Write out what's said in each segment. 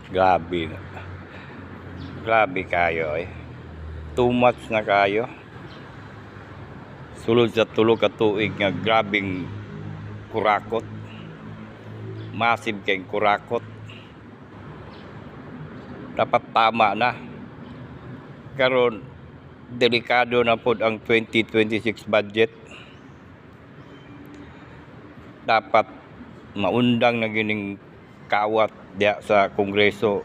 Grabe na. Grabe kayo eh. Too much na kayo. Sulod sa tulo ka tuig nga grabing kurakot. Massive kayong kurakot. Dapat tama na. Karon delikado na pod ang 2026 budget. Dapat maundang na gining kawat diya sa Kongreso.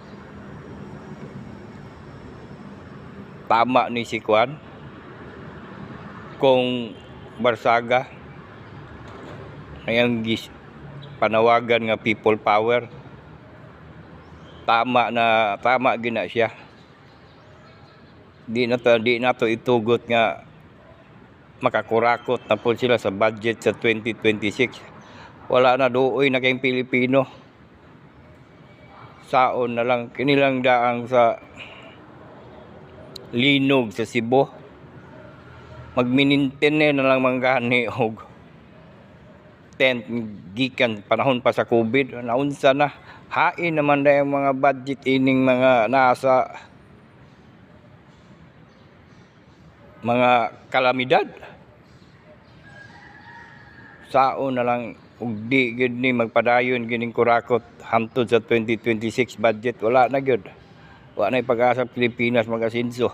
Tama ni si Kwan kung Barsaga ayang panawagan nga people power. Tama gina siya. Di na to itugot nga makakurakot na po sila sa budget sa 2026. Wala na duoy na kayong Pilipino. Saon na lang kinilang daang sa linog sa Cebu. Magminintin na lang manggani og tent gikan panahon pa sa COVID. Naunsa na hain naman na yung mga budget ining mga nasa mga kalamidad. Saon na lang ug di gyud ni magpadayon gining kurakot hangtod sa 2026 budget. Wala na gyud. Wala na pag-asa Pilipinas mag-asenso.